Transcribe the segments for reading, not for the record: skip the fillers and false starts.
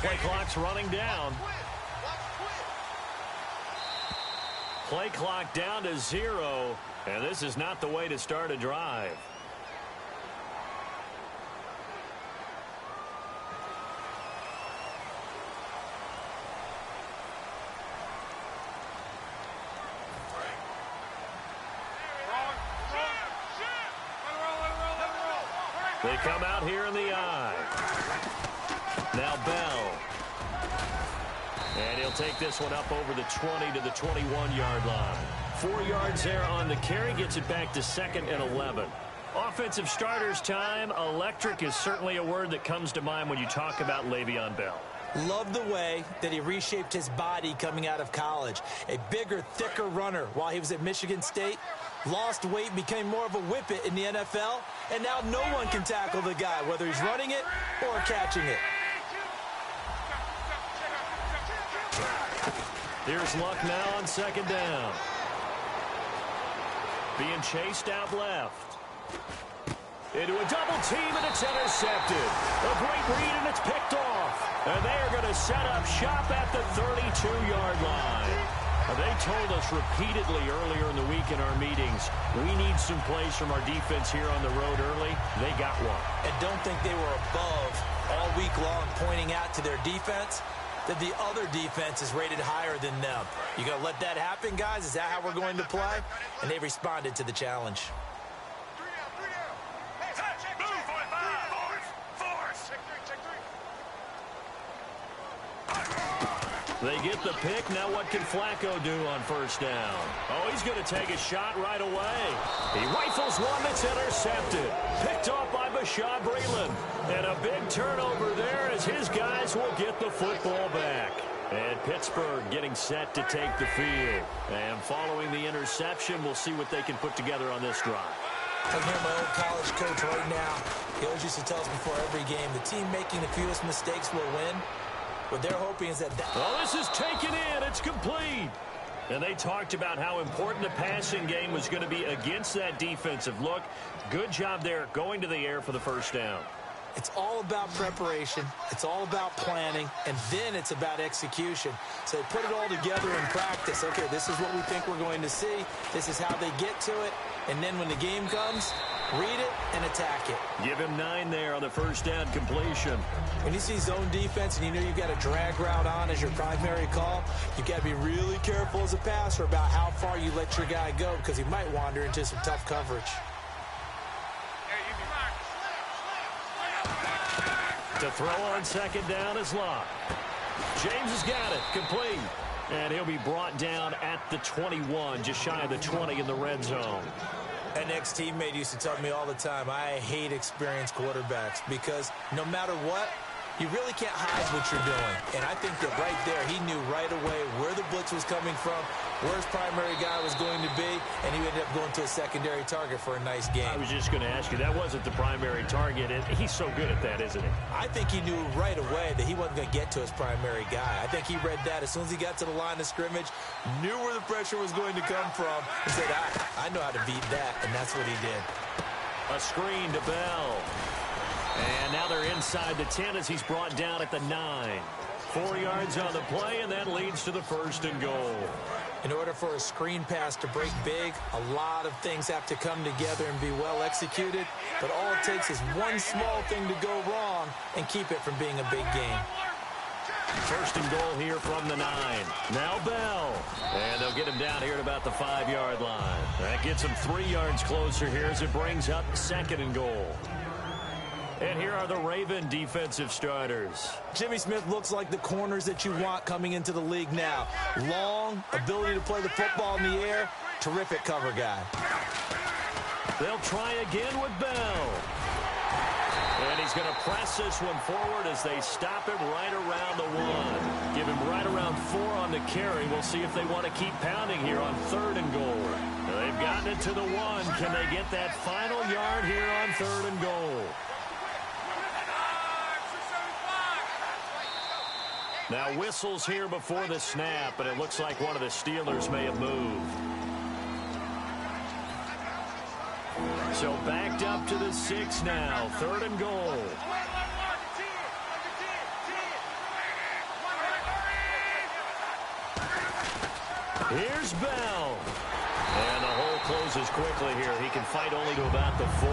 Play clock's running down. Play clock down to 0, and this is not the way to start a drive. They come out here in the eye. Now Bell. And he'll take this one up over the 20 to the 21-yard line. 4 yards there on the carry. Gets it back to 2nd and 11. Offensive starters time. Electric is certainly a word that comes to mind when you talk about Le'Veon Bell. Love the way that he reshaped his body coming out of college. A bigger, thicker runner while he was at Michigan State. Lost weight, became more of a whippet in the NFL, and now no one can tackle the guy, whether he's running it or catching it. Here's Luck now on 2nd down. Being chased out left. Into a double team, and it's intercepted. A great read, and it's picked off. And they are going to set up shop at the 32-yard line. They told us repeatedly earlier in the week in our meetings, we need some plays from our defense here on the road early. They got one. And don't think they were above all week long pointing out to their defense that the other defense is rated higher than them. You going to let that happen, guys? Is that how we're going to play? And they responded to the challenge. They get the pick. Now what can Flacco do on 1st down? Oh, he's going to take a shot right away. He rifles one that's intercepted. Picked off by Bashaud Breeland. And a big turnover there as his guys will get the football back. And Pittsburgh getting set to take the field. And following the interception, we'll see what they can put together on this drive. I can hear my old college coach right now. He always used to tell us before every game, the team making the fewest mistakes will win. What they're hoping is that... Oh, this is taken in. It's complete. And they talked about how important the passing game was going to be against that defensive look. Good job there going to the air for the 1st down. It's all about preparation. It's all about planning. And then it's about execution. So they put it all together in practice. Okay, this is what we think we're going to see. This is how they get to it. And then when the game comes, read it and attack it. Give him 9 there on the 1st down completion. When you see zone defense and you know you've got a drag route on as your primary call, you've got to be really careful as a passer about how far you let your guy go because he might wander into some tough coverage. To throw on 2nd down is Locke. James has got it. Complete. And he'll be brought down at the 21, just shy of the 20 in the red zone. An ex-teammate used to tell me all the time, I hate experienced quarterbacks because no matter what, you really can't hide what you're doing. And I think that right there, he knew right away where the blitz was coming from, where his primary guy was going to be, and he ended up going to a secondary target for a nice game. I was just going to ask you, that wasn't the primary target, and he's so good at that, isn't he? I think he knew right away that he wasn't going to get to his primary guy. I think he read that as soon as he got to the line of scrimmage, knew where the pressure was going to come from, and said, I know how to beat that, and that's what he did. A screen to Bell. And now they're inside the 10 as he's brought down at the 9. 4 yards on the play, and that leads to the 1st and goal. In order for a screen pass to break big, a lot of things have to come together and be well executed. But all it takes is one small thing to go wrong and keep it from being a big game. 1st and goal here from the 9. Now Bell. And they'll get him down here at about the 5-yard line. That gets him 3 yards closer here as it brings up 2nd and goal. And here are the Raven defensive starters. Jimmy Smith looks like the corners that you want coming into the league now. Long, ability to play the football in the air, terrific cover guy. They'll try again with Bell. And he's going to press this one forward as they stop him right around the 1. Give him right around 4 on the carry. We'll see if they want to keep pounding here on 3rd and goal. They've gotten it to the 1. Can they get that final yard here on 3rd and goal? Now whistles here before the snap, and it looks like one of the Steelers may have moved. So backed up to the 6 now. 3rd and goal. Here's Bell. And the hole closes quickly here. He can fight only to about the 4.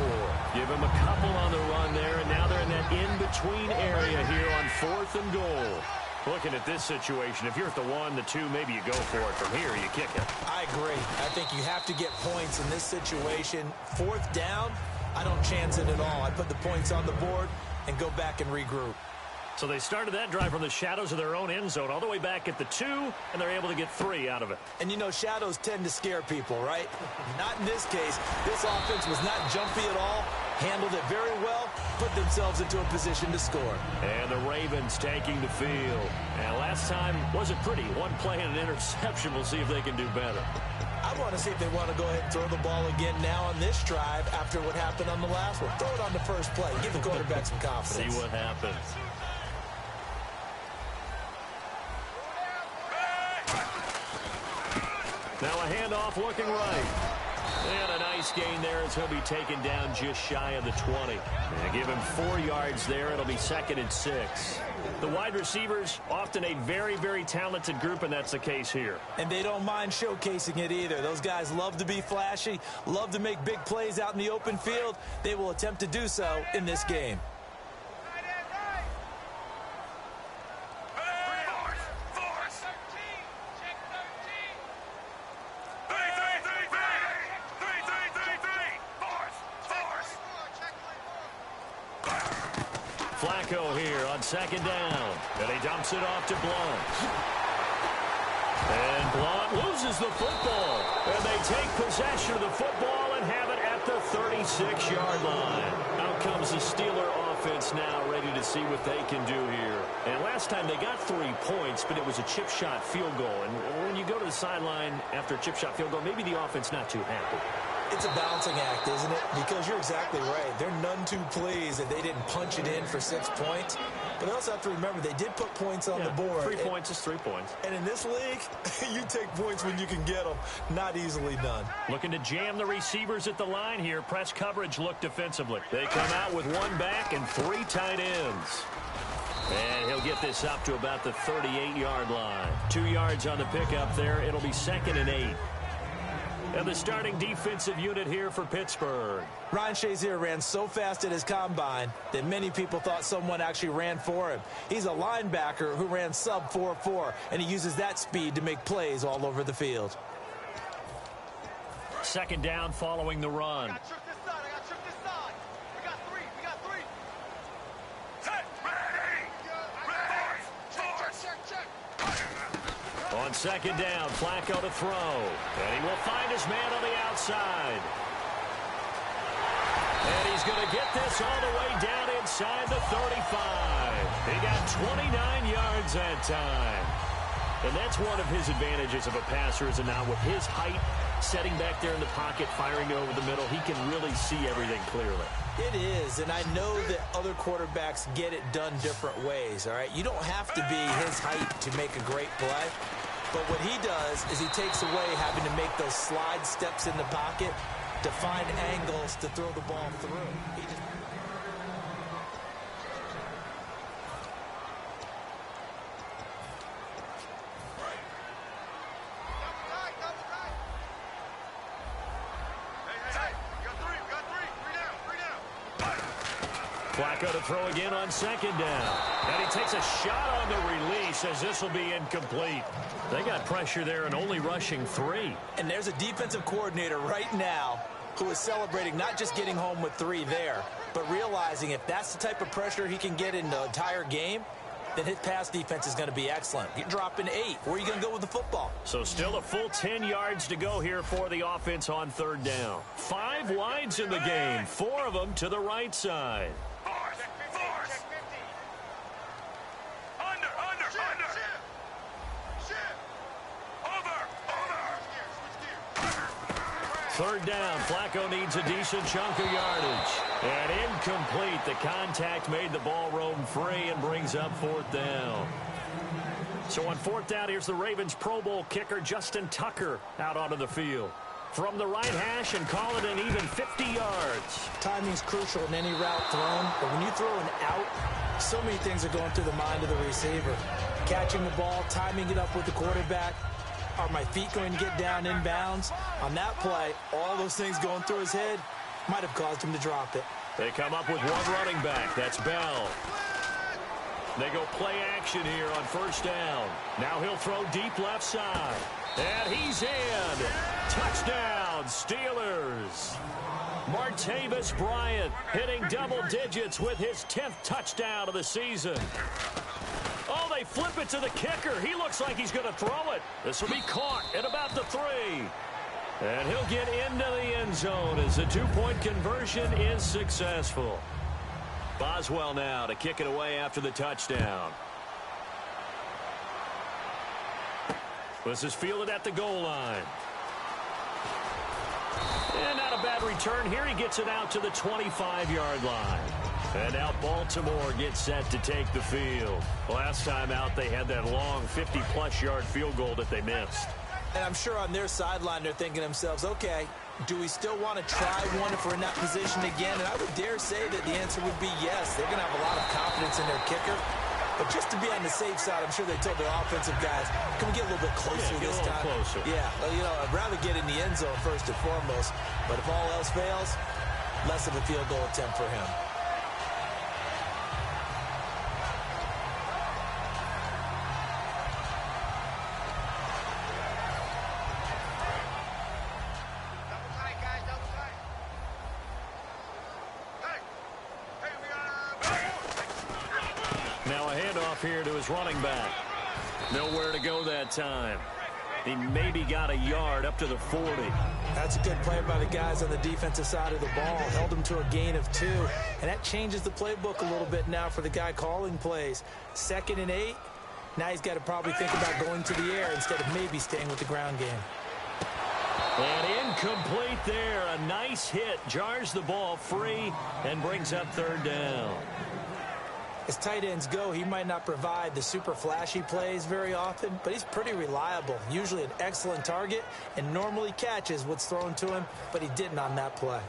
Give him a couple on the run there, and now they're in that in-between area here on 4th and goal. Looking at this situation, if you're at the 1, the 2, maybe you go for it. From here, you kick it. I agree. I think you have to get points in this situation. 4th down, I don't chance it at all. I put the points on the board and go back and regroup. So they started that drive from the shadows of their own end zone all the way back at the 2, and they're able to get 3 out of it. And, you know, shadows tend to scare people, right? Not in this case. This offense was not jumpy at all, handled it very well, put themselves into a position to score. And the Ravens taking the field. And last time wasn't pretty. One play and an interception. We'll see if they can do better. I want to see if they want to go ahead and throw the ball again now on this drive after what happened on the last one. Throw it on the first play. Give the quarterback some confidence. See what happens. Now a handoff looking right. And a nice gain there as he'll be taken down just shy of the 20. And give him 4 yards there. It'll be 2nd and 6. The wide receivers, often a very, very talented group, and that's the case here. And they don't mind showcasing it either. Those guys love to be flashy, love to make big plays out in the open field. They will attempt to do so in this game. Flacco here on 2nd down. And he dumps it off to Blunt. And Blunt loses the football. And they take possession of the football and have it at the 36-yard line. Out comes the Steeler offense now, ready to see what they can do here. And last time they got 3 points, but it was a chip shot field goal. And when you go to the sideline after a chip shot field goal, maybe the offense not too happy. It's a balancing act, isn't it? Because you're exactly right. They're none too pleased that they didn't punch it in for 6 points. But they also have to remember they did put points on the board. 3 points is 3 points. And in this league, you take points when you can get them. Not easily done. Looking to jam the receivers at the line here. Press coverage look defensively. They come out with 1 back and 3 tight ends. And he'll get this up to about the 38-yard line. 2 yards on the pickup there. It'll be 2nd and 8. And the starting defensive unit here for Pittsburgh. Ryan Shazier ran so fast at his combine that many people thought someone actually ran for him. He's a linebacker who ran sub 4.4, and he uses that speed to make plays all over the field. 2nd down following the run. On 2nd down, Flacco to throw. And he will find his man on the outside. And he's going to get this all the way down inside the 35. He got 29 yards that time. And that's one of his advantages of a passer, is now with his height, setting back there in the pocket, firing over the middle, he can really see everything clearly. It is, and I know that other quarterbacks get it done different ways, all right? You don't have to be his height to make a great play, but what he does is he takes away having to make those slide steps in the pocket to find angles to throw the ball through. He just... Flacco to throw again on 2nd down. And he takes a shot on the release as this will be incomplete. They got pressure there and only rushing 3. And there's a defensive coordinator right now who is celebrating not just getting home with 3 there, but realizing if that's the type of pressure he can get in the entire game, then his pass defense is going to be excellent. You're dropping 8. Where are you going to go with the football? So still a full 10 yards to go here for the offense on 3rd down. 5 wides in the game, 4 of them to the right side. Third down, Flacco needs a decent chunk of yardage. And incomplete. The contact made the ball roam free and brings up 4th down. So on 4th down, here's the Ravens Pro Bowl kicker Justin Tucker out onto the field. From the right hash and call it an even 50 yards. Timing's crucial in any route thrown, but when you throw an out, so many things are going through the mind of the receiver. Catching the ball, timing it up with the quarterback. Are my feet going to get down inbounds? On that play, all those things going through his head might have caused him to drop it. They come up with one running back. That's Bell. They go play action here on first down. Now he'll throw deep left side. And he's in. Touchdown, Steelers. Martavis Bryant hitting double digits with his 10th touchdown of the season. Oh, they flip it to the kicker. He looks like he's going to throw it. This will be caught at about the 3. And he'll get into the end zone as the 2-point conversion is successful. Boswell now to kick it away after the touchdown. This is fielded at the goal line. And not a bad return here. He gets it out to the 25-yard line. And now Baltimore gets set to take the field. Last time out, they had that long 50-plus yard field goal that they missed. And I'm sure on their sideline they're thinking to themselves, okay, do we still want to try one if we're in that position again? And I would dare say that the answer would be yes. They're going to have a lot of confidence in their kicker. But just to be on the safe side, I'm sure they told their offensive guys, can we get a little bit closer this time? Closer. Yeah, well, you know, I'd rather get in the end zone first and foremost. But if all else fails, less of a field goal attempt for him. Now a handoff here to his running back. Nowhere to go that time. He maybe got a yard up to the 40. That's a good play by the guys on the defensive side of the ball. Held him to a gain of 2. And that changes the playbook a little bit now for the guy calling plays. 2nd and 8. Now he's got to probably think about going to the air instead of maybe staying with the ground game. And incomplete there. A nice hit. Jars the ball free and brings up 3rd down. As tight ends go, he might not provide the super flashy plays very often, but he's pretty reliable. Usually an excellent target and normally catches what's thrown to him, but he didn't on that play.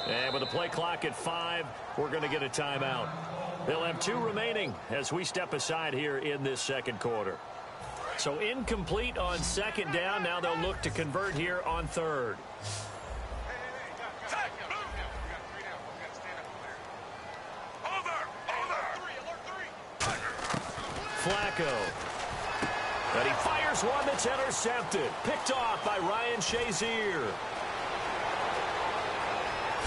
And with the play clock at 5, we're going to get a timeout. They'll have 2 remaining as we step aside here in this second quarter. So incomplete on 2nd down. Now they'll look to convert here on 3rd. Flacco. And he fires one that's intercepted. Picked off by Ryan Shazier.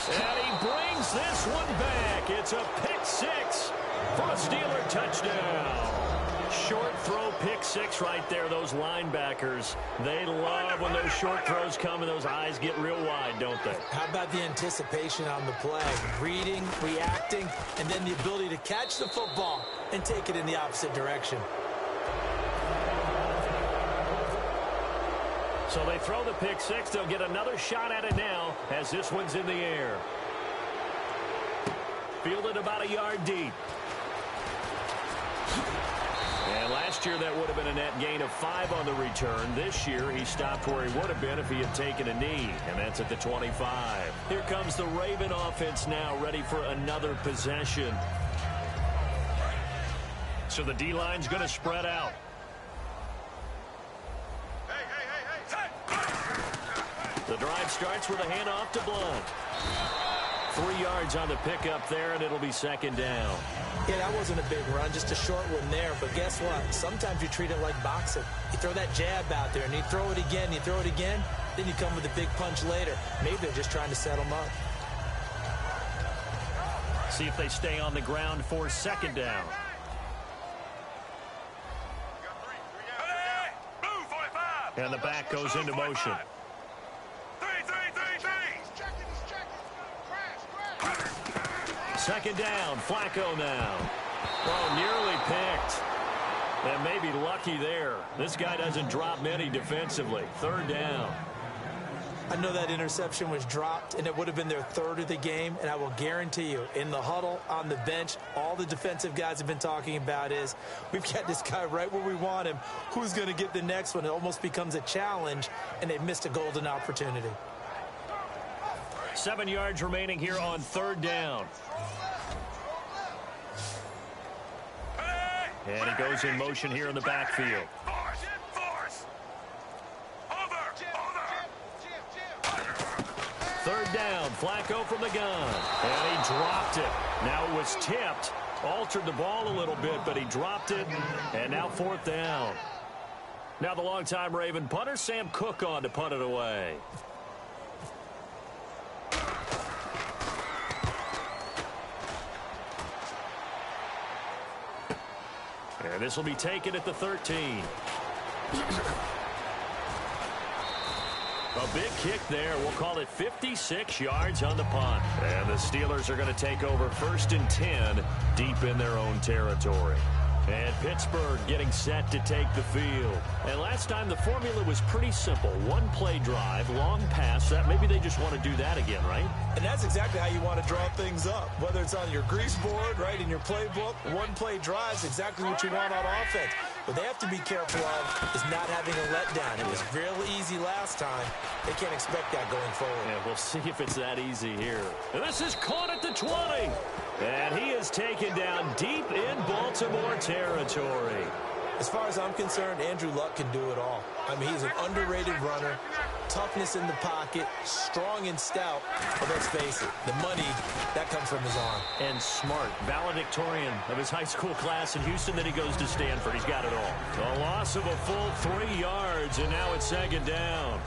And he brings this one back. It's a pick 6 for a Steeler touchdown. Short throw pick 6 right there. Those linebackers, they love when those short throws come and those eyes get real wide, don't they? How about the anticipation on the play? Reading, reacting, and then the ability to catch the football and take it in the opposite direction. So they throw the pick 6. They'll get another shot at it now as this one's in the air. Fielded about a yard deep. And last year that would have been a net gain of 5 on the return. This year he stopped where he would have been if he had taken a knee, and that's at the 25. Here comes the Raven offense now, ready for another possession. So the D-line's going to spread out. The drive starts with a handoff to Blunt. 3 yards on the pickup there, and it'll be 2nd down. Yeah, that wasn't a big run, just a short one there. But guess what? Sometimes you treat it like boxing. You throw that jab out there, and you throw it again, you throw it again, then you come with a big punch later. Maybe they're just trying to set them up. See if they stay on the ground for 2nd down. And the back goes into motion. 2nd down, Flacco now. Oh, nearly picked. And maybe lucky there. This guy doesn't drop many defensively. 3rd down. I know that interception was dropped, and it would have been their third of the game, and I will guarantee you, in the huddle, on the bench, all the defensive guys have been talking about is, we've got this guy right where we want him. Who's going to get the next one? It almost becomes a challenge, and they've missed a golden opportunity. 7 yards remaining here on third down. And he goes in motion here in the backfield. Third down, Flacco from the gun. And he dropped it. Now it was tipped. Altered the ball a little bit, but he dropped it. And now fourth down. Now the longtime Raven punter, Sam Cook, on to punt it away. And this will be taken at the 13. A big kick there. We'll call it 56 yards on the punt. And the Steelers are going to take over 1st and 10 deep in their own territory. And Pittsburgh getting set to take the field. And last time the formula was pretty simple. One play drive, long pass. That maybe they just want to do that again, right? And that's exactly how you want to draw things up. Whether it's on your grease board, right, in your playbook, one play drive is exactly what you want on offense. What they have to be careful of is not having a letdown. It was real easy last time. They can't expect that going forward. Yeah, we'll see if it's that easy here. And this is caught at the 20. And he is taken down deep in Baltimore territory. As far as I'm concerned, Andrew Luck can do it all. I mean, he's an underrated runner, toughness in the pocket, strong and stout. But let's face it, the money, that comes from his arm. And smart, valedictorian of his high school class in Houston. Then he goes to Stanford. He's got it all. A loss of a full 3 yards, and now it's second down.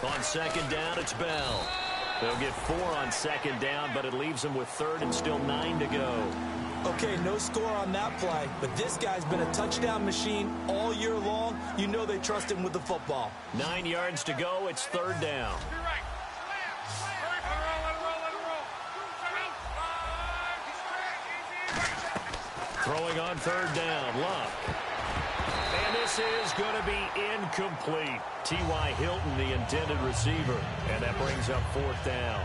On second down, it's Bell. They'll get 4 on second down, but it leaves them with 3rd and still 9 to go. Okay, no score on that play, but this guy's been a touchdown machine all year long. You know they trust him with the football. 9 yards to go. It's 3rd down. Throwing on 3rd down, Luck. And this is going to be incomplete. T.Y. Hilton, the intended receiver. And that brings up 4th down.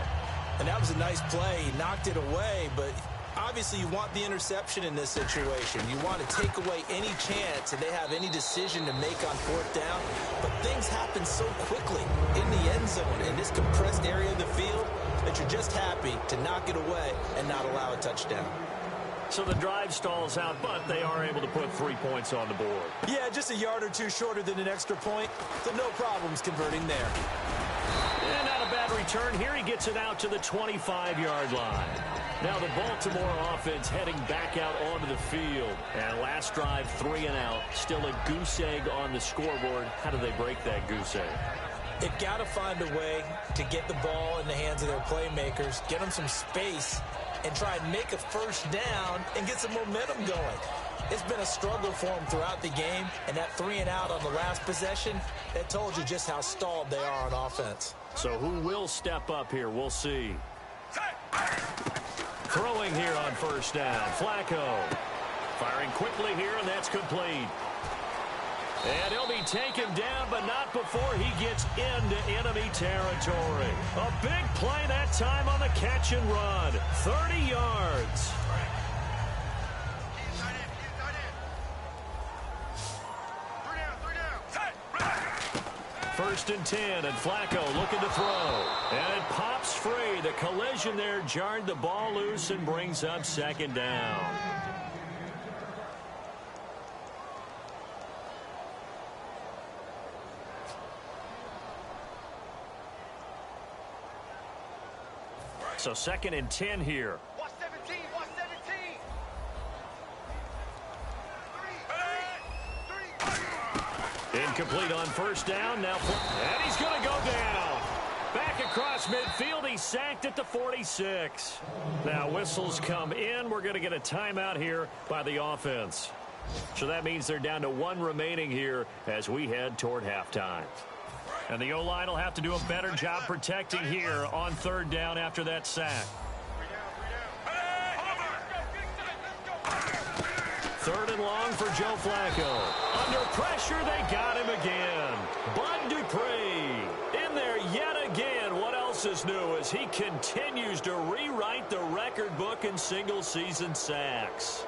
And that was a nice play. He knocked it away, but obviously you want the interception in this situation. You want to take away any chance that they have any decision to make on 4th down. But things happen so quickly in the end zone in this compressed area of the field that you're just happy to knock it away and not allow a touchdown. So the drive stalls out, but they are able to put 3 points on the board. Yeah, just a yard or two shorter than an extra point, so no problems converting there. And not a bad return here. He gets it out to the 25-yard line. Now the Baltimore offense heading back out onto the field. And last drive, 3 and out. Still a goose egg on the scoreboard. How do they break that goose egg? They've got to find a way to get the ball in the hands of their playmakers, get them some space, and try and make a first down and get some momentum going. It's been a struggle for them throughout the game, and that 3 and out on the last possession, that told you just how stalled they are on offense. So who will step up here? We'll see. Throwing here on 1st down, Flacco. Firing quickly here, and that's complete. And he'll be taken down, but not before he gets into enemy territory. A big play that time on the catch and run. 30 yards. First and 10, and Flacco looking to throw. And it pops free. The collision there jarred the ball loose and brings up 2nd down. So 2nd and 10 here. Watch 17, watch 17. Incomplete on 1st down. Now, and he's going to go down. Back across midfield. He's sacked at the 46. Now whistles come in. We're going to get a timeout here by the offense. So that means they're down to 1 remaining here as we head toward halftime. And the O-line will have to do a better job protecting here on 3rd down after that sack. long for Joe Flacco. Under pressure, they got him again. Bud Dupree in there yet again. What else is new as he continues to rewrite the record book in single-season sacks?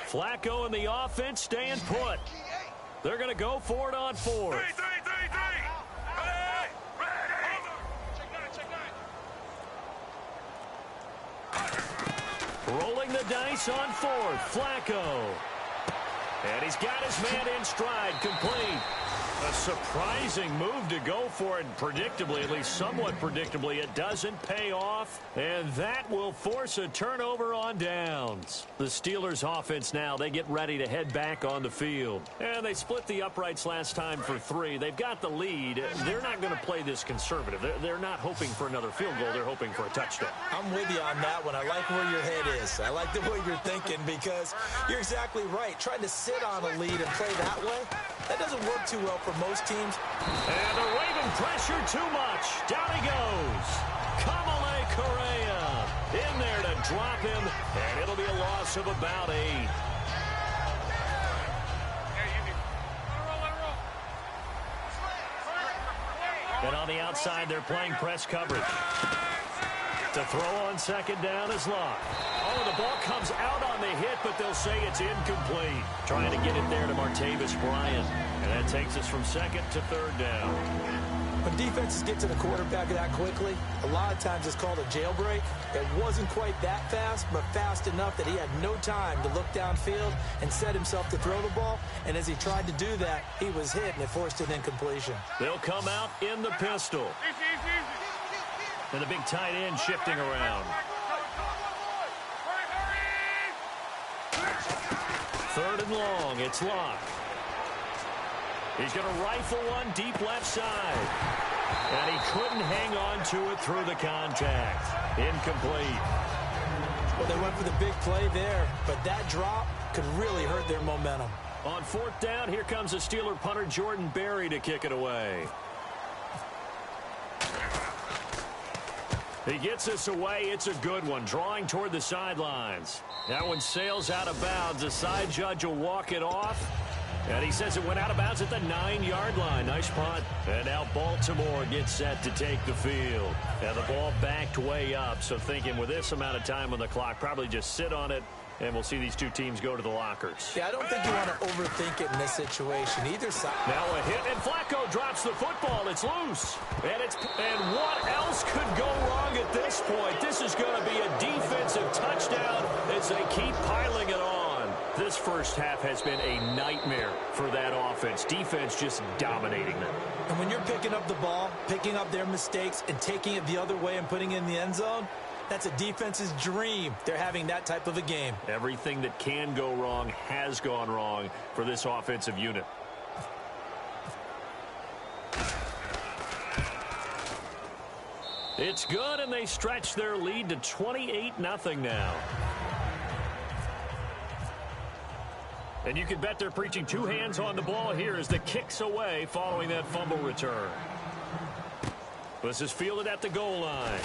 Flacco and the offense staying put. They're going to go for it on fourth. Rolling the dice on fourth. Flacco. And he's got his man in stride. Complete. A surprising move to go for it. Predictably, at least somewhat predictably, it doesn't pay off. And that will force a turnover on downs. The Steelers offense now, they get ready to head back on the field. And they split the uprights last time for 3. They've got the lead. They're not going to play this conservative. They're not hoping for another field goal. They're hoping for a touchdown. I'm with you on that one. I like where your head is. I like the way you're thinking because you're exactly right. Trying to sit on a lead and play that way, that doesn't work too well for most teams. And the Raven pressure too much. Down he goes. Kamale Correa in there to drop him, and it'll be a loss of about 8. And on the outside, they're playing press coverage. To throw on second down is Locke. Oh, the ball comes out on the hit, but they'll say it's incomplete. Trying to get it there to Martavis Bryant. And that takes us from second to third down. When defenses get to the quarterback that quickly, a lot of times it's called a jailbreak. It wasn't quite that fast, but fast enough that he had no time to look downfield and set himself to throw the ball. And as he tried to do that, he was hit, and it forced an incompletion. They'll come out in the pistol. And the big tight end shifting around. Third and long, it's Locke. He's going to rifle one deep left side. And he couldn't hang on to it through the contact. Incomplete. Well, they went for the big play there, but that drop could really hurt their momentum. On fourth down, here comes the Steeler punter Jordan Berry to kick it away. He gets this away. It's a good one. Drawing toward the sidelines. That one sails out of bounds. The side judge will walk it off. And he says it went out of bounds at the 9-yard line. Nice punt. And now Baltimore gets set to take the field. Now the ball backed way up. So thinking with this amount of time on the clock, probably just sit on it. And we'll see these two teams go to the lockers. Yeah, I don't think you want to overthink it in this situation. Either side. Now a hit, and Flacco drops the football. It's loose. And what else could go wrong at this point? This is going to be a defensive touchdown as they keep piling it on. This first half has been a nightmare for that offense. Defense just dominating them. And when you're picking up the ball, picking up their mistakes, and taking it the other way and putting it in the end zone, that's a defense's dream. They're having that type of a game. Everything that can go wrong has gone wrong for this offensive unit. It's good, and they stretch their lead to 28-0 now. And you can bet they're preaching two hands on the ball here as the kick's away following that fumble return. This is fielded at the goal line.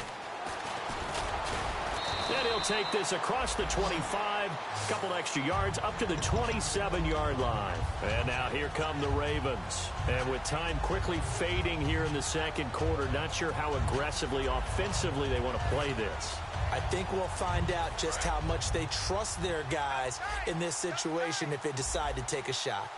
And he'll take this across the 25, a couple extra yards up to the 27-yard line. And now here come the Ravens. And with time quickly fading here in the second quarter, not sure how aggressively, offensively they want to play this. I think we'll find out just how much they trust their guys in this situation if they decide to take a shot.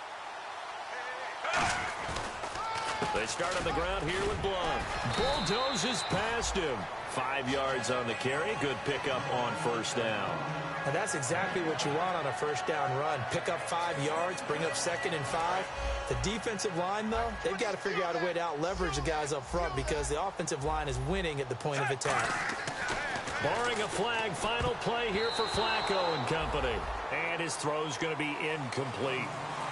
They start on the ground here with Blunt. Bulldozes past him. 5 yards on the carry. Good pickup on first down. And that's exactly what you want on a first down run. Pick up 5 yards, bring up 2nd and 5. The defensive line, though, they've got to figure out a way to out-leverage the guys up front because the offensive line is winning at the point of attack. Barring a flag, final play here for Flacco and company. And his throw's going to be incomplete.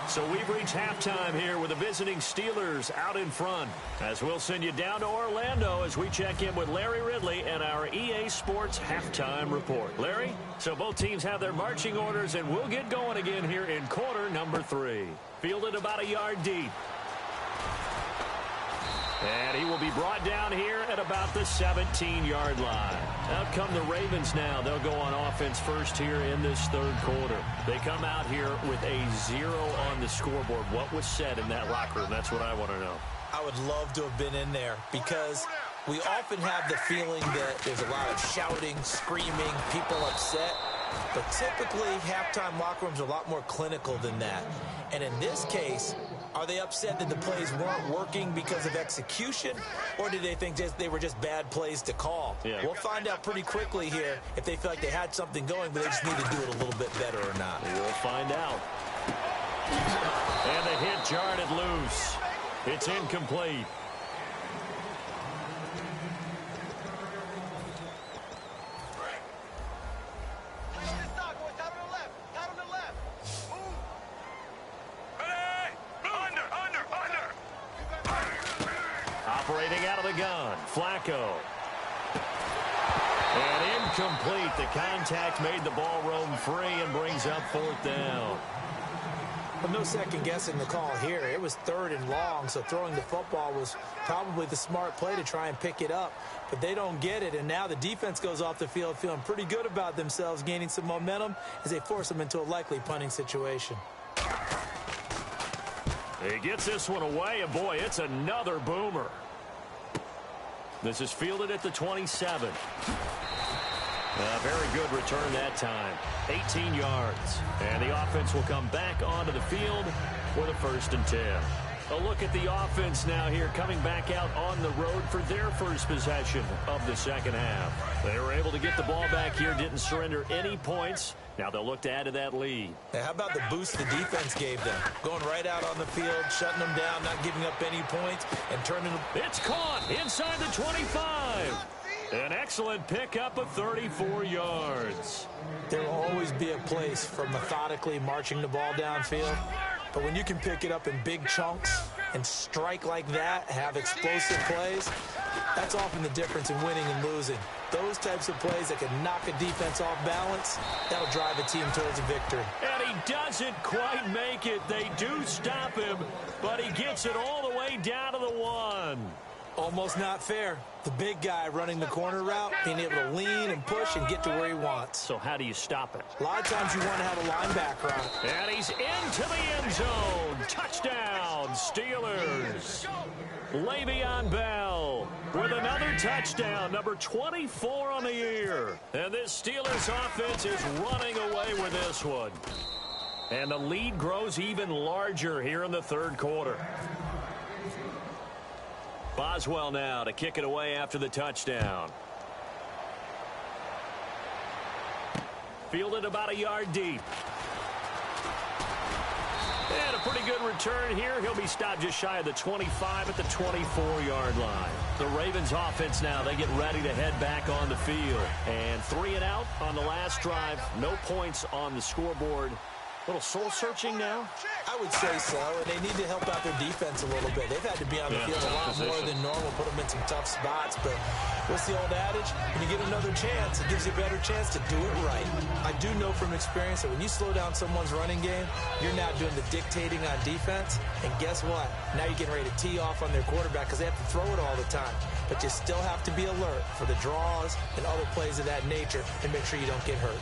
So we've reached halftime here with the visiting Steelers out in front. As we'll send you down to Orlando as we check in with Larry Ridley and our EA Sports halftime report. Larry, so both teams have their marching orders, and we'll get going again here in quarter number 3. Fielded about a yard deep. And he will be brought down here at about the 17-yard line. Out come the Ravens now. They'll go on offense first here in this third quarter. They come out here with a 0 on the scoreboard. What was said in that locker room? That's what I want to know. I would love to have been in there because we often have the feeling that there's a lot of shouting, screaming, people upset. But typically, halftime locker rooms are a lot more clinical than that. And in this case, are they upset that the plays weren't working because of execution, or did they think they were just bad plays to call? Yeah. We'll find out pretty quickly here if they feel like they had something going, but they just need to do it a little bit better or not. We'll find out. And the hit jarred it loose. It's incomplete. Operating out of the gun, Flacco. And incomplete. The contact made the ball roam free and brings up 4th down. Well, no second guessing the call here. It was 3rd and long, so throwing the football was probably the smart play to try and pick it up. But they don't get it, and now the defense goes off the field feeling pretty good about themselves, gaining some momentum as they force them into a likely punting situation. He gets this one away, and boy, it's another boomer. This is fielded at the 27. A very good return that time. 18 yards. And the offense will come back onto the field for the 1st and 10. A look at the offense now here, coming back out on the road for their first possession of the second half. They were able to get the ball back here, didn't surrender any points. Now they'll look to add to that lead. Now, how about the boost the defense gave them? Going right out on the field, shutting them down, not giving up any points, and turning them. It's caught inside the 25. An excellent pickup of 34 yards. There will always be a place for methodically marching the ball downfield. But when you can pick it up in big chunks and strike like that, have explosive plays, that's often the difference in winning and losing. Those types of plays that can knock a defense off balance, that'll drive a team towards a victory. And he doesn't quite make it. They do stop him, but he gets it all the way down to the 1. Almost not fair. The big guy running the corner route, being able to lean and push and get to where he wants. So how do you stop it? A lot of times you want to have a linebacker on it. And he's into the end zone. Touchdown, Steelers. Le'Veon Bell with another touchdown, number 24 on the year. And this Steelers offense is running away with this one. And the lead grows even larger here in the third quarter. Boswell now to kick it away after the touchdown. Fielded about a yard deep. And a pretty good return here. He'll be stopped just shy of the 25 at the 24-yard line. The Ravens offense now, they get ready to head back on the field. And 3 and out on the last drive. No points on the scoreboard. A little soul-searching now? I would say so, and they need to help out their defense a little bit. They've had to be on the field a lot more than normal, put them in some tough spots, but what's the old adage? When you get another chance, it gives you a better chance to do it right. I do know from experience that when you slow down someone's running game, you're now doing the dictating on defense, and guess what? Now you're getting ready to tee off on their quarterback because they have to throw it all the time. But you still have to be alert for the draws and other plays of that nature and make sure you don't get hurt.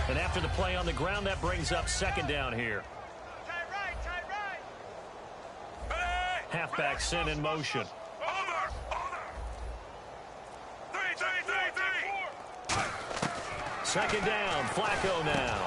And after the play on the ground, that brings up second down here. Tight right, tight right. Halfback sent in motion. Over. 3. Second down, Flacco now.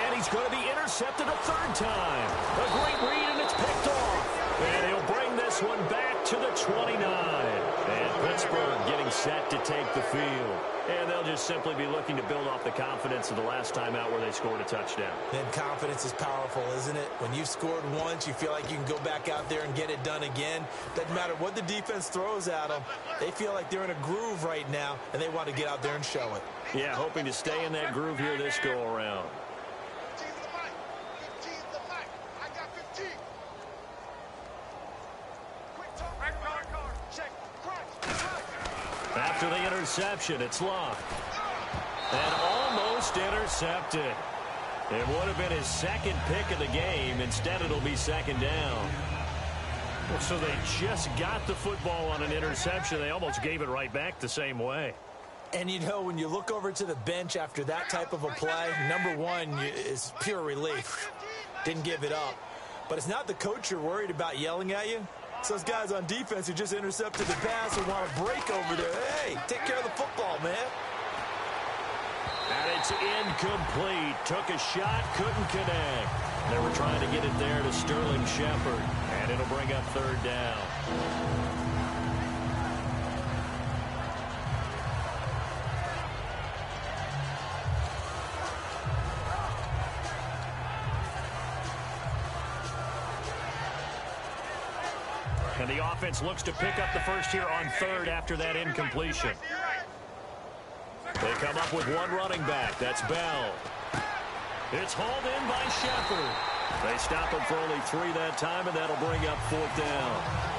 And he's going to be intercepted a third time. A great read, and it's picked off. And he'll bring this one back to the 29. And puts Pittsburgh getting set to take the field. And they'll just simply be looking to build off the confidence of the last time out where they scored a touchdown. And confidence is powerful, isn't it? When you've scored once, you feel like you can go back out there and get it done again. Doesn't matter what the defense throws at them. They feel like they're in a groove right now, and they want to get out there and show it. Yeah, hoping to stay in that groove here this go-around. After the interception, it's locked. And almost intercepted. It would have been his second pick of the game. Instead, it'll be second down. So they just got the football on an interception. They almost gave it right back the same way. And, you know, when you look over to the bench after that type of a play, number one is pure relief. Didn't give it up. But it's not the coach you're worried about yelling at you. It's those guys on defense who just intercepted the pass and want to break over there. Hey, take care of the football, man. And it's incomplete. Took a shot, couldn't connect. They were trying to get it there to Sterling Shepard. And it'll bring up third down. And the offense looks to pick up the first here on third after that incompletion. They come up with one running back. That's Bell. It's hauled in by Shepard. They stop him for only 3 that time, and that'll bring up fourth down.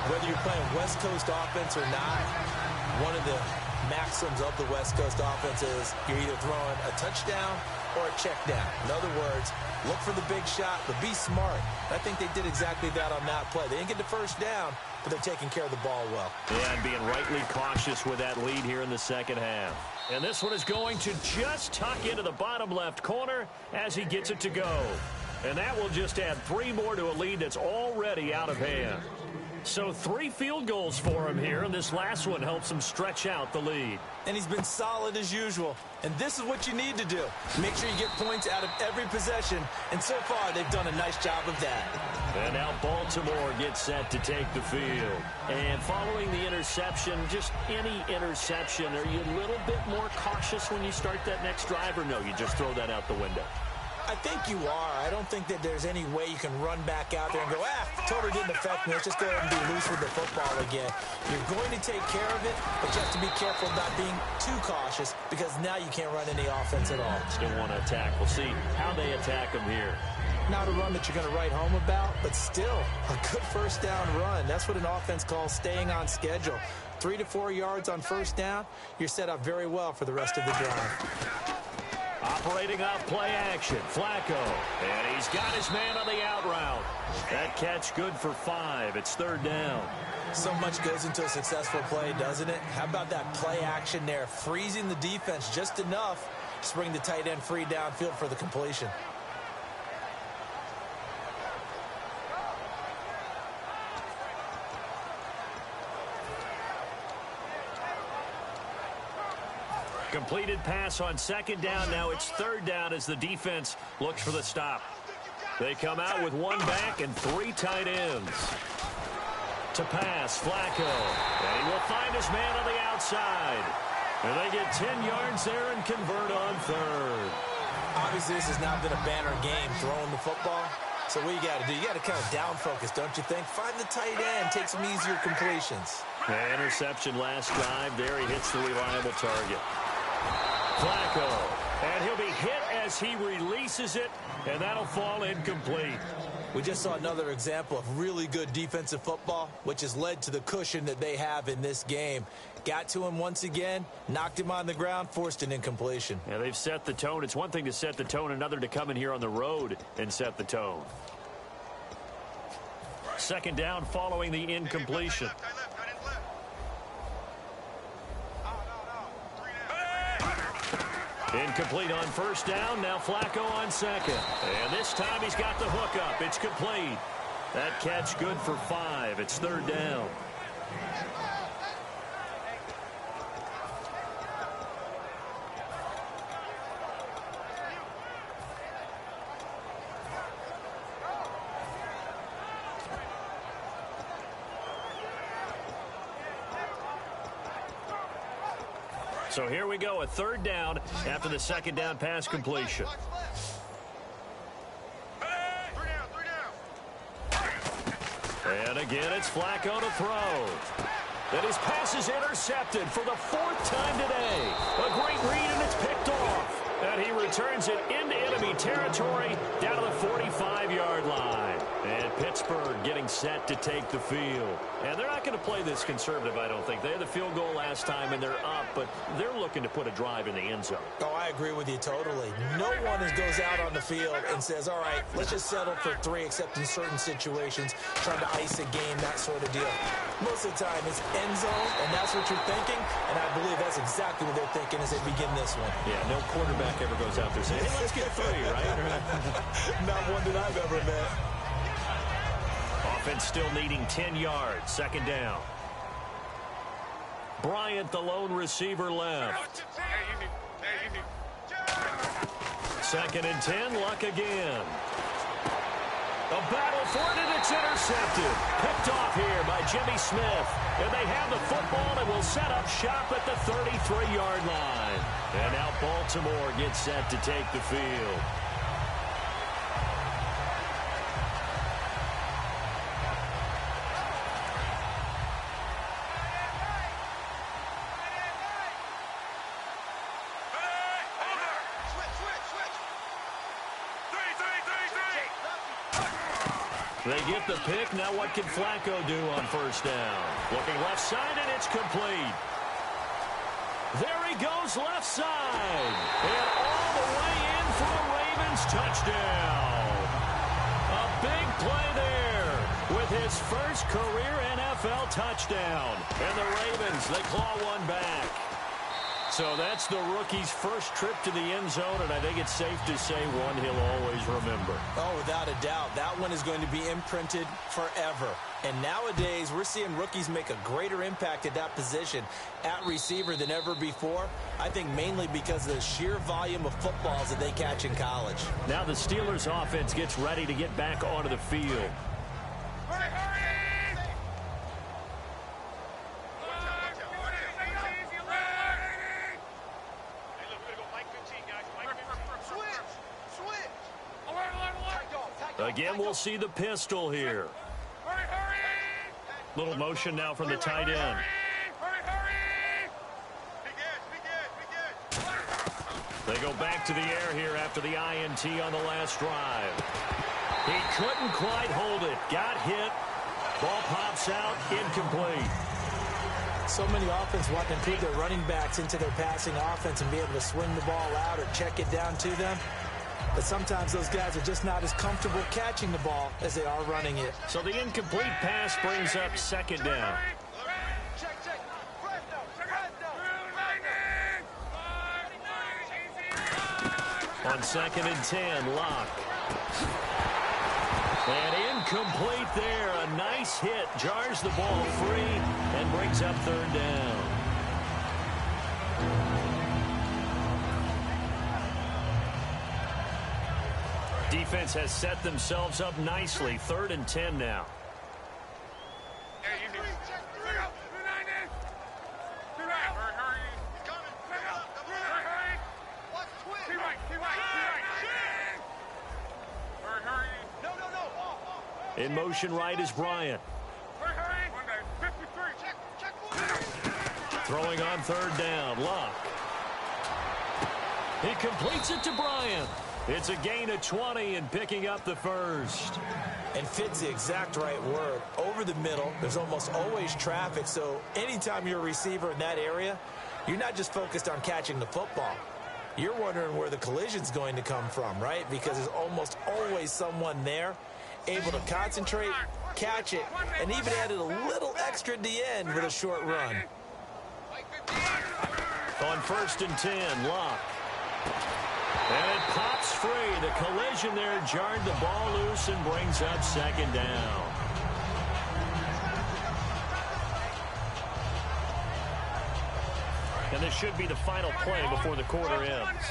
Whether you're playing West Coast offense or not, one of the maxims of the West Coast offense is you're either throwing a touchdown or a check down. In other words, look for the big shot, but be smart. I think they did exactly that on that play. They didn't get the first down, but they're taking care of the ball well. Yeah, and being rightly cautious with that lead here in the second half. And this one is going to just tuck into the bottom left corner as he gets it to go. And that will just add 3 more to a lead that's already out of hand. So 3 field goals for him here, and this last one helps him stretch out the lead. And he's been solid as usual. And this is what you need to do. Make sure you get points out of every possession. And so far, they've done a nice job of that. And now Baltimore gets set to take the field. And following the interception, just any interception, are you a little bit more cautious when you start that next drive, or no, you just throw that out the window? I think you are. I don't think that there's any way you can run back out there and go, totally didn't affect me. Let's just go ahead and be loose with the football again. You're going to take care of it, but you have to be careful about being too cautious because now you can't run any offense at all. Still want to attack. We'll see how they attack them here. Not a run that you're going to write home about, but still a good first down run. That's what an offense calls staying on schedule. 3 to 4 yards on first down, you're set up very well for the rest of the drive. Operating off play action, Flacco. And he's got his man on the out route. That catch good for 5. It's third down. So much goes into a successful play, doesn't it? How about that play action there? Freezing the defense just enough to bring the tight end free downfield for the completion. Completed pass on second down. Now it's third down as the defense looks for the stop. They come out with 1 back and 3 tight ends. To pass, Flacco. And he will find his man on the outside. And they get 10 yards there and convert on third. Obviously, this has not been a banner game throwing the football. So what you got to do, you got to kind of down focus, don't you think? Find the tight end, take some easier completions. The interception last drive. There he hits the reliable target. Flacco, and he'll be hit as he releases it, and that'll fall incomplete. We just saw another example of really good defensive football, which has led to the cushion that they have in this game. Got to him once again, knocked him on the ground, forced an incompletion. Yeah, they've set the tone. It's one thing to set the tone, another to come in here on the road and set the tone. Second down following the incompletion. Incomplete on first down. Now Flacco on second. And this time he's got the hook up. It's complete. That catch good for 5. It's third down. So here we go, a third down after the second down pass completion. And again, it's Flacco to throw. And his pass is intercepted for the fourth time today. A great read, and it's picked off. And he returns it into enemy territory down to the 45-yard line. And Pittsburgh getting set to take the field. And they're not going to play this conservative, I don't think. They had the field goal last time, and they're up, but they're looking to put a drive in the end zone. Oh, I agree with you totally. No one goes out on the field and says, all right, let's just settle for 3, except in certain situations, trying to ice a game, that sort of deal. Most of the time, it's end zone, and that's what you're thinking, and I believe that's exactly what they're thinking as they begin this one. Yeah, no quarterback ever goes out there saying, hey, let's get 3, right? Not one that I've ever met. Offense still needing 10 yards. Second down. Bryant, the lone receiver, left. Second and 10. Luck again. A battle for it, and it's intercepted. Picked off here by Jimmy Smith. And they have the football and will set up shop at the 33-yard line. And now Baltimore gets set to take the field. They get the pick. Now what can Flacco do on first down? Looking left side, and it's complete. There he goes left side. And all the way in for a Ravens touchdown. A big play there with his first career NFL touchdown. And the Ravens, they claw one back. So that's the rookie's first trip to the end zone, and I think it's safe to say one he'll always remember. Oh, without a doubt. That one is going to be imprinted forever. And nowadays, we're seeing rookies make a greater impact at that position at receiver than ever before. I think mainly because of the sheer volume of footballs that they catch in college. Now the Steelers offense gets ready to get back onto the field. Again, we'll see the pistol here. Little motion now from the tight end. They go back to the air here after the INT on the last drive. He couldn't quite hold it. Got hit. Ball pops out. Incomplete. So many offense want to improve their running backs into their passing offense and be able to swing the ball out or check it down to them. But sometimes those guys are just not as comfortable catching the ball as they are running it. So the incomplete pass brings up second down. On second and 10, Locke. And incomplete there. A nice hit. Jars the ball free and brings up third down. Defense has set themselves up nicely. Third and 10 now. In motion right is Bryant. Throwing on third down, Luck. He completes it to Bryant. It's a gain of 20 and picking up the first. And fit's the exact right word. Over the middle, there's almost always traffic, so anytime you're a receiver in that area, you're not just focused on catching the football. You're wondering where the collision's going to come from, right? Because there's almost always someone there able to concentrate, catch it, and even added a little extra at the end with a short run. On first and 10, Locke. And it pops free. The collision there jarred the ball loose and brings up second down. And this should be the final play before the quarter ends.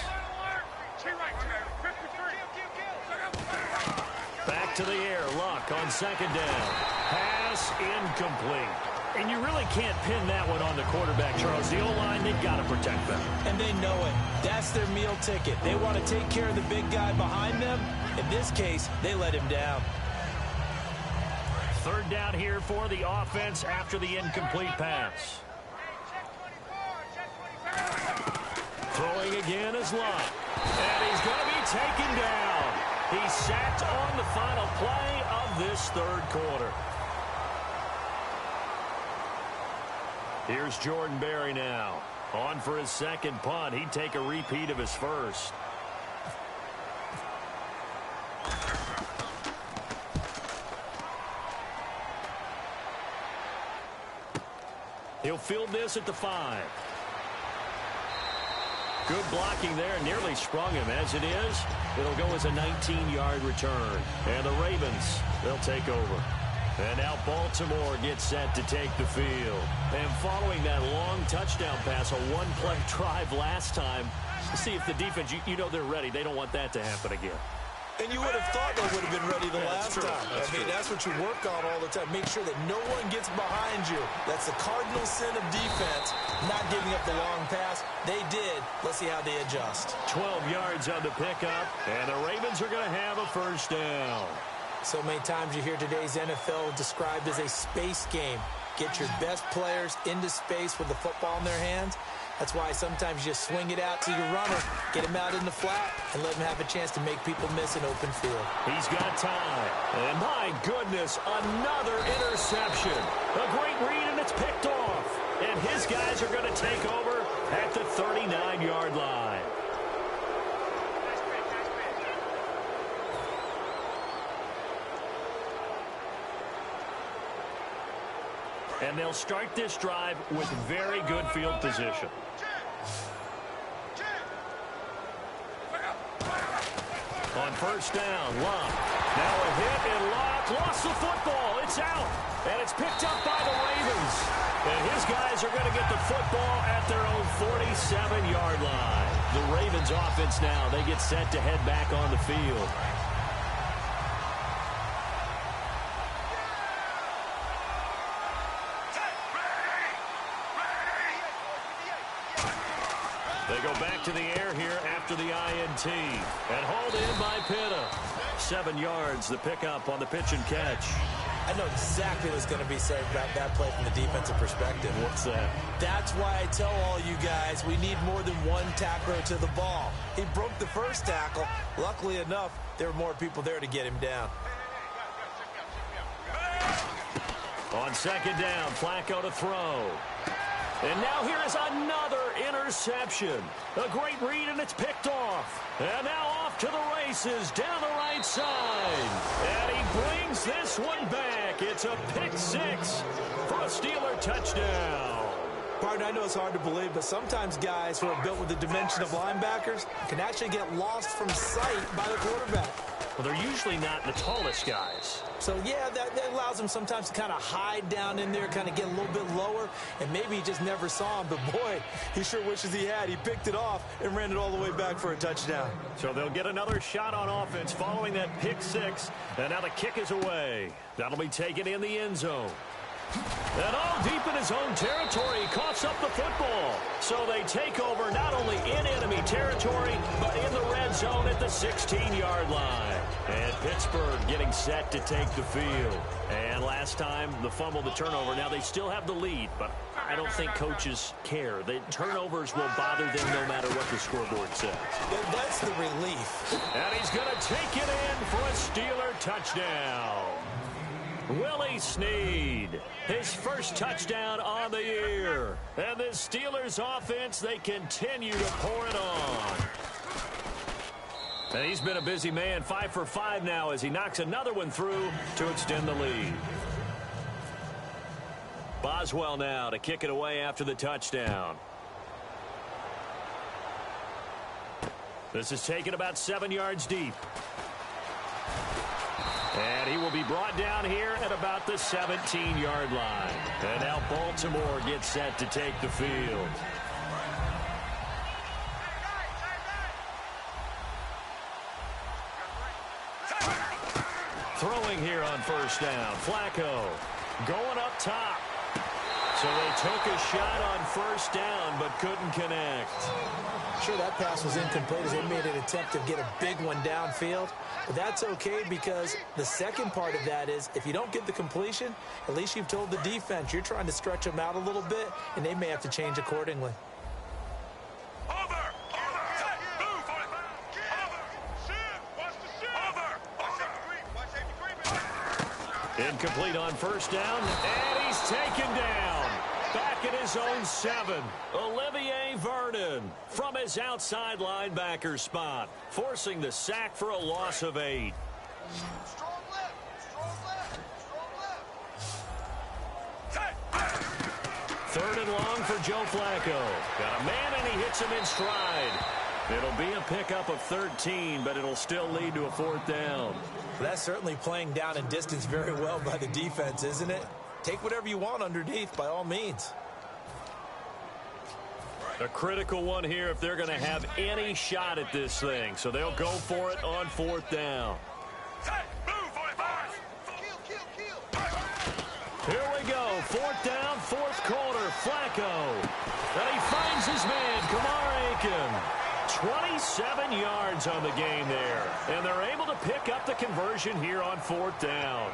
Back to the air. Luck on second down. Pass incomplete. And you really can't pin that one on the quarterback, Charles. The O-line, they've got to protect them. And they know it. That's their meal ticket. They want to take care of the big guy behind them. In this case, they let him down. Third down here for the offense after the incomplete pass. Throwing again is Lott. And he's going to be taken down. He's sacked on the final play of this third quarter. Here's Jordan Berry now. On for his second punt. He'd take a repeat of his first. He'll field this at the 5. Good blocking there. Nearly sprung him. As it is, it'll go as a 19-yard return. And the Ravens, they'll take over. And now Baltimore gets set to take the field. And following that long touchdown pass, a one-play drive last time, to see if the defense, you know they're ready. They don't want that to happen again. And you would have thought they would have been ready the last time. That's what you work on all the time. Make sure that no one gets behind you. That's the cardinal sin of defense, not giving up the long pass. They did. Let's see how they adjust. 12 yards on the pickup, and the Ravens are going to have a first down. So many times you hear today's NFL described as a space game. Get your best players into space with the football in their hands. That's why sometimes you just swing it out to your runner, get him out in the flat, and let him have a chance to make people miss an open field. He's got time. And my goodness, another interception. A great read, and it's picked off. And his guys are going to take over at the 39-yard line. And they'll start this drive with very good field position. On first down, Lott. Now a hit, and Lott lost the football. It's out, and it's picked up by the Ravens. And his guys are going to get the football at their own 47-yard line. The Ravens offense now, they get set to head back on the field. They go back to the air here after the INT. And hauled in by Pitta. 7 yards, the pickup on the pitch and catch. I know exactly what's going to be said about that play from the defensive perspective. What's that? That's why I tell all you guys we need more than one tackler to the ball. He broke the first tackle. Luckily enough, there were more people there to get him down. On second down, Flacco to throw. And now here is another interception. A great read, and it's picked off. And now off to the races down the right side. And he brings this one back. It's a pick six for a Steeler touchdown. Partner, I know it's hard to believe, but sometimes guys who are built with the dimension of linebackers can actually get lost from sight by the quarterback. Well, they're usually not the tallest guys. So, yeah, that allows them sometimes to kind of hide down in there, kind of get a little bit lower, and maybe he just never saw him. But, boy, he sure wishes he had. He picked it off and ran it all the way back for a touchdown. So they'll get another shot on offense following that pick six. And now the kick is away. That'll be taken in the end zone. And all deep in his own territory, he coughs up the football. So they take over not only in enemy territory, but in the red zone at the 16-yard line. And Pittsburgh getting set to take the field. And last time, the fumble, the turnover. Now they still have the lead, but I don't think coaches care. The turnovers will bother them no matter what the scoreboard says. That's the relief. And he's going to take it in for a Steeler touchdown. Willie Snead, his first touchdown on the year. And the Steelers offense, they continue to pour it on. And he's been a busy man, 5 for 5 now as he knocks another one through to extend the lead. Boswell now to kick it away after the touchdown. This is taken about 7 yards deep. And he will be brought down here at about the 17-yard line. And now Baltimore gets set to take the field. Throwing here on first down. Flacco going up top. So they took a shot on first down, but couldn't connect. Sure, that pass was incomplete as they made an attempt to get a big one downfield. But that's okay because the second part of that is if you don't get the completion, at least you've told the defense you're trying to stretch them out a little bit, and they may have to change accordingly. Incomplete on first down, and he's taken down. Back at his own 7. Olivier Vernon from his outside linebacker spot, forcing the sack for a loss of 8. Strong left. Strong left. Strong left. Third and long for Joe Flacco. Got a man, and he hits him in stride. It'll be a pickup of 13, but it'll still lead to a 4th down. That's certainly playing down in distance very well by the defense, isn't it? Take whatever you want underneath, by all means. A critical one here if they're going to have any shot at this thing. So they'll go for it on 4th down. Here we go. 4th down, 4th quarter. Flacco. And he finds his man, Kamar Aiken. 27 yards on the game there. And they're able to pick up the conversion here on 4th down.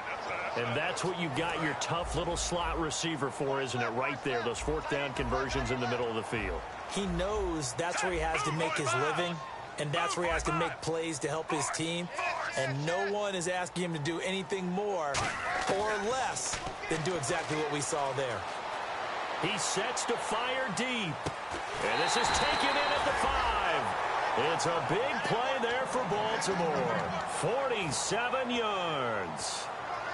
And that's what you got your tough little slot receiver for, isn't it? Right there, those 4th down conversions in the middle of the field. He knows that's where he has to make his living, and that's where he has to make plays to help his team. And no one is asking him to do anything more or less than do exactly what we saw there. He sets to fire deep. And this is taken in at the 5. It's a big play there for Baltimore. 47 yards.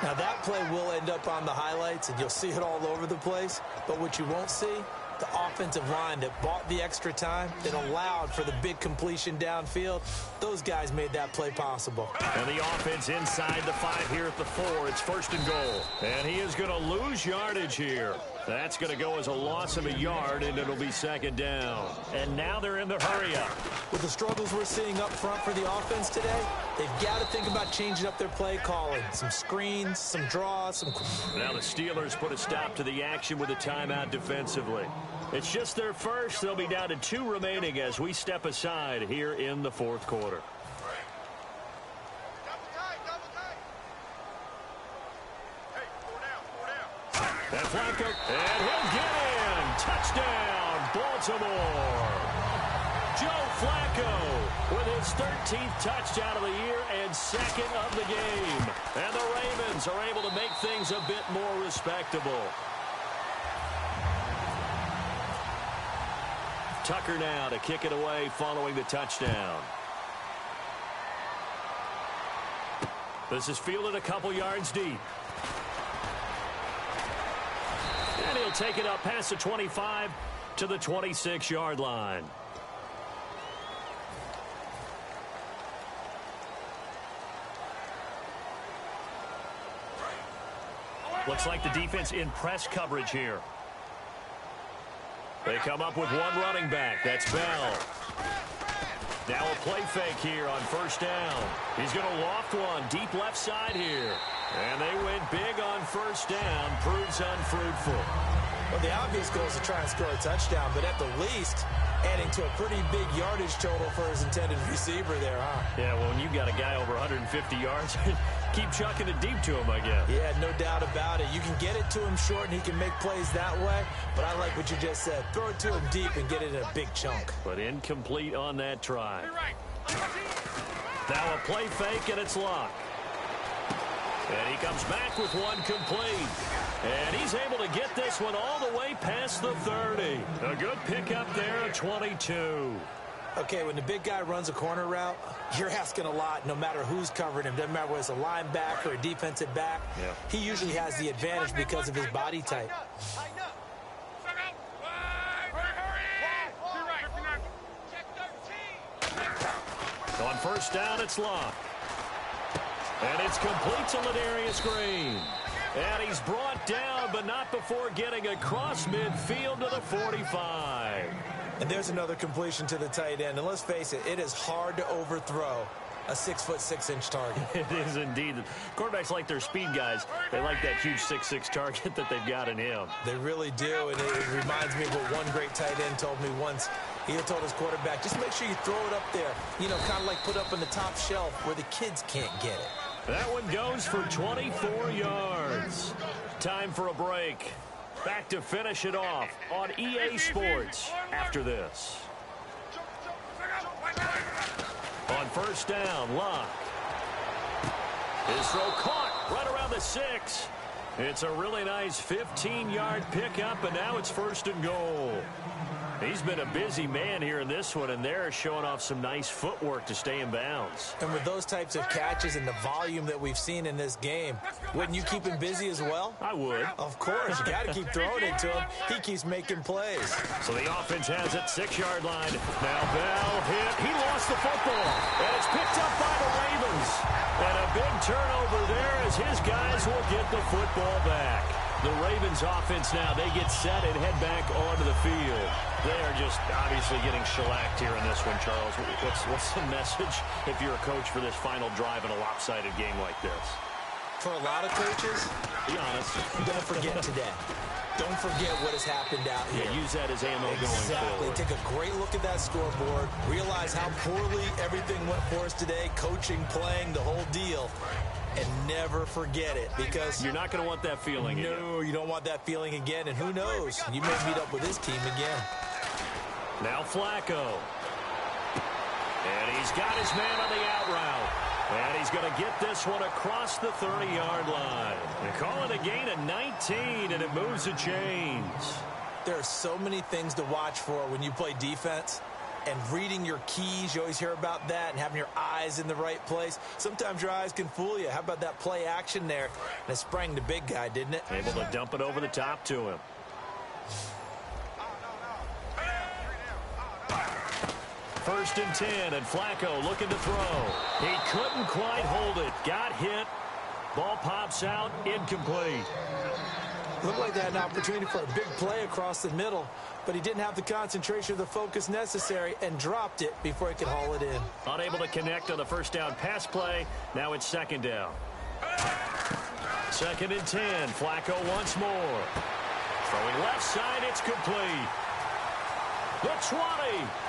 Now, that play will end up on the highlights, and you'll see it all over the place. But what you won't see, the offensive line that bought the extra time, that allowed for the big completion downfield, those guys made that play possible. And the offense inside the 5 here at the 4. It's 1st and goal. And he is going to lose yardage here. That's going to go as a loss of a yard, and it'll be 2nd down. And now they're in the hurry-up. With the struggles we're seeing up front for the offense today, they've got to think about changing up their play calling. Some screens, some draws, some... Now the Steelers put a stop to the action with a timeout defensively. It's just their first. They'll be down to 2 remaining as we step aside here in the 4th quarter. And Flacco, and he'll get in. Touchdown, Baltimore. Joe Flacco with his 13th touchdown of the year and 2nd of the game. And the Ravens are able to make things a bit more respectable. Tucker now to kick it away following the touchdown. This is fielded a couple yards deep. And he'll take it up past the 25 to the 26-yard line. Looks like the defense in press coverage here. They come up with one running back. That's Bell. Now a play fake here on 1st down. He's going to loft one deep left side here. And they went big on 1st down. Proves unfruitful. Well, the obvious goal is to try and score a touchdown, but at the least, adding to a pretty big yardage total for his intended receiver there, huh? Yeah, well, when you got a guy over 150 yards, keep chucking it deep to him, I guess. Yeah, no doubt about it. You can get it to him short, and he can make plays that way, but I like what you just said. Throw it to him deep and get it in a big chunk. But incomplete on that try. Now a play fake, and it's locked. And he comes back with one complete. And he's able to get this one all the way past the 30. A good pickup there at 22. Okay, when the big guy runs a corner route, you're asking a lot no matter who's covering him. Doesn't matter whether it's a linebacker or a defensive back. Yeah. He usually has the advantage because of his body type. On 1st down, it's locked. And it's complete to Ladarius Green. And he's brought down, but not before getting across midfield to the 45. And there's another completion to the tight end. And let's face it, it is hard to overthrow a 6'6" target. It is indeed. Quarterbacks like their speed guys. They like that huge 6'6" target that they've got in him. They really do, and it reminds me of what one great tight end told me once. He told his quarterback, just make sure you throw it up there, you know, kind of like put up on the top shelf where the kids can't get it. That one goes for 24 yards. Time for a break. Back to finish it off on EA Sports after this. On first down, Luck. His throw caught right around the 6. It's a really nice 15-yard pickup, and now it's first and goal. He's been a busy man here in this one, and they're showing off some nice footwork to stay in bounds. And with those types of catches and the volume that we've seen in this game, wouldn't you keep him busy as well? I would. Of course. You got to keep throwing it to him. He keeps making plays. So the offense has it, 6-yard line. Now Bell hit. He lost the football, and it's picked up by the Ravens. And a big turnover there as his guys will get the football back. The Ravens offense now, they get set and head back onto the field. They are just obviously getting shellacked here in this one, Charles. What's the message if you're a coach for this final drive in a lopsided game like this? For a lot of coaches, be honest, don't forget today. Don't forget what has happened out here. Yeah, use that as ammo going forward. Take a great look at that scoreboard. Realize how poorly everything went for us today. Coaching, playing, the whole deal. And never forget it, because you're not going to want that feeling again. No, you don't want that feeling again. And who knows? You may meet up with this team again. Now Flacco. And he's got his man on the out route. And he's going to get this one across the 30-yard line. They call it a gain of 19, and it moves the chains. There are so many things to watch for when you play defense. And reading your keys, you always hear about that, and having your eyes in the right place. Sometimes your eyes can fool you. How about that play action there? And it sprang the big guy, didn't it? Able to dump it over the top to him. First and 10, and Flacco looking to throw. He couldn't quite hold it. Got hit. Ball pops out, incomplete. Looked like they had an opportunity for a big play across the middle, but he didn't have the concentration or the focus necessary and dropped it before he could haul it in. Unable to connect on the first down pass play. Now it's second down. Second and 10. Flacco once more. Throwing left side, it's complete. The 20,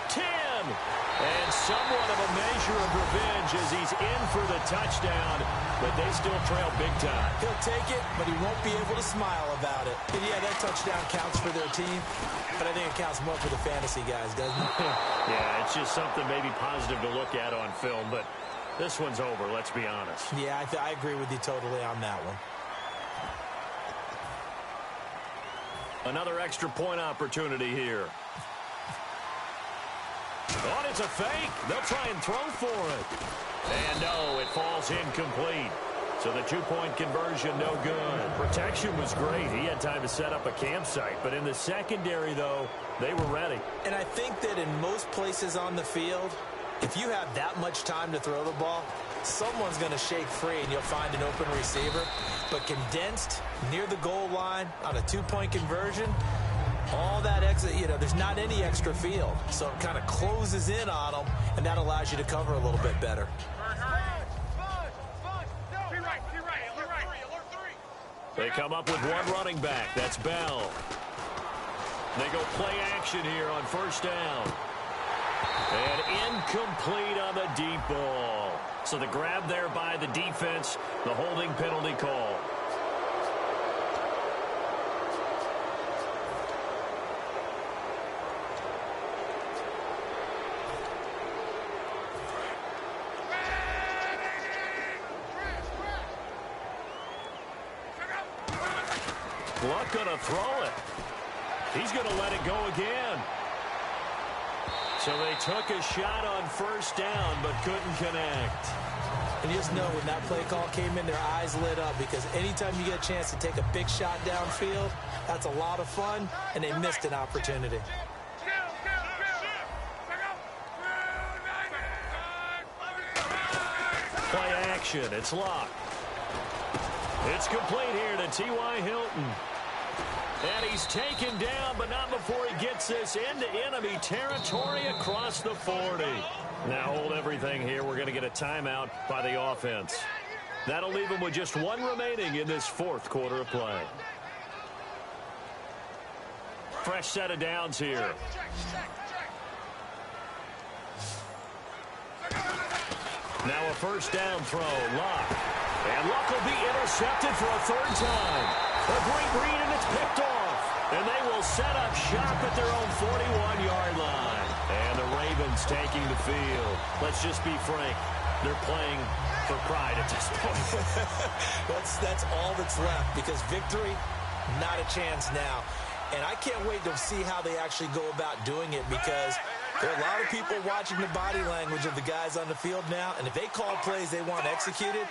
10, and somewhat of a measure of revenge as he's in for the touchdown, but they still trail big time. He'll take it, but he won't be able to smile about it. And yeah, that touchdown counts for their team, but I think it counts more for the fantasy guys, doesn't it? Yeah, it's just something maybe positive to look at on film, but this one's over, let's be honest. Yeah, I agree with you totally on that one. Another extra point opportunity here. Oh, it's a fake. They'll try and throw for it. And no, it falls incomplete. So the two-point conversion, no good. Protection was great. He had time to set up a campsite. But in the secondary, though, they were ready. And I think that in most places on the field, if you have that much time to throw the ball, someone's going to shake free and you'll find an open receiver. But condensed near the goal line on a two-point conversion, all that extra, you know, there's not any extra field. So it kind of closes in on them, and that allows you to cover a little bit better. They come up with one running back. That's Bell. They go play action here on first down. And incomplete on the deep ball. So the grab there by the defense, the holding penalty call. Luck gonna throw it. He's gonna let it go again. So they took a shot on first down, but couldn't connect. And you just know when that play call came in, their eyes lit up, because anytime you get a chance to take a big shot downfield, that's a lot of fun, and they missed an opportunity. Play action. It's Luck. It's complete here to T.Y. Hilton. And he's taken down, but not before he gets this into enemy territory across the 40. Now hold everything here. We're going to get a timeout by the offense. That'll leave him with just one remaining in this fourth quarter of play. Fresh set of downs here. Now a first down throw. Luck. And Luck will be intercepted for a third time. A great read, and it's picked off. And they will set up shop at their own 41-yard line. And the Ravens taking the field. Let's just be frank. They're playing for pride at this point. That's all that's left, because victory, not a chance now. And I can't wait to see how they actually go about doing it, because there are a lot of people watching the body language of the guys on the field now, and if they call plays they want executed,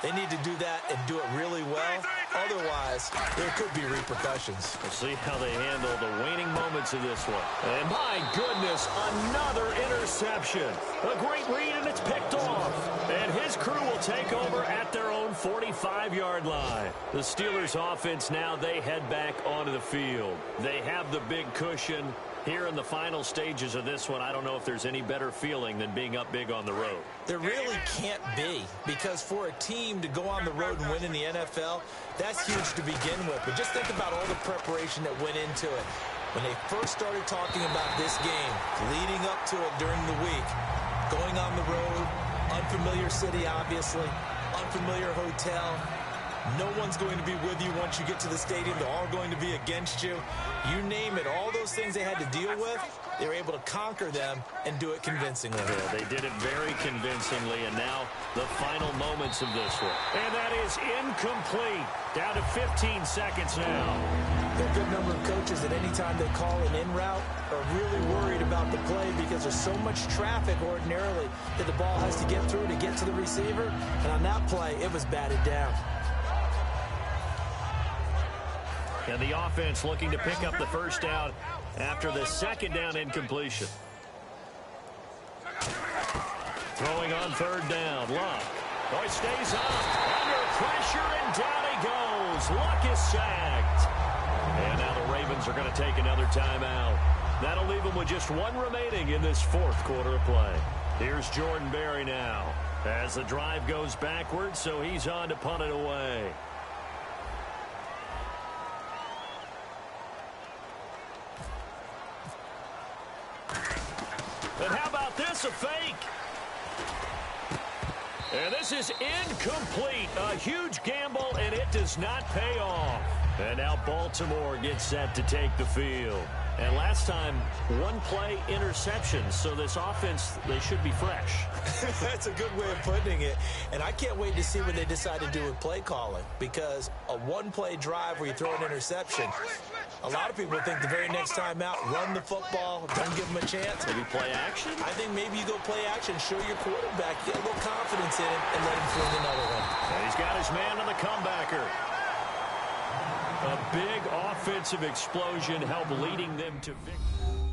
they need to do that and do it really well. Otherwise, there could be repercussions. We'll see how they handle the waning moments of this one. And my goodness, another interception. A great read, and it's picked off. And his crew will take over at their own 45-yard line. The Steelers' offense now, they head back onto the field. They have the big cushion. Here in the final stages of this one, I don't know if there's any better feeling than being up big on the road. There really can't be, because for a team to go on the road and win in the NFL, that's huge to begin with. But just think about all the preparation that went into it. When they first started talking about this game, leading up to it during the week, going on the road, unfamiliar city, obviously, unfamiliar hotel. No one's going to be with you once you get to the stadium. They're all going to be against you. You name it, all those things they had to deal with, they were able to conquer them and do it convincingly. Yeah, they did it very convincingly, and now the final moments of this one. And that is incomplete. Down to 15 seconds now. There are a good number of coaches that any time they call an in route are really worried about the play, because there's so much traffic ordinarily that the ball has to get through to get to the receiver. And on that play, it was batted down. And the offense looking to pick up the first down after the second down incompletion. Throwing on third down. Luck. Oh, he stays up. Under pressure, and down he goes. Luck is sacked. And now the Ravens are going to take another timeout. That'll leave them with just one remaining in this fourth quarter of play. Here's Jordan Berry now as the drive goes backwards, so he's on to punt it away. And how about this, a fake? And this is incomplete. A huge gamble, and it does not pay off. And now Baltimore gets set to take the field. And last time, one play interception. So this offense, they should be fresh. That's a good way of putting it. And I can't wait to see what they decide to do with play calling, because a one-play drive where you throw an interception, a lot of people think the very next time out, run the football, don't give them a chance. Maybe play action? I think maybe you go play action, show your quarterback, get a little confidence in him, and let him fling another one. And he's got his man on the comebacker. A big offensive explosion helped leading them to victory.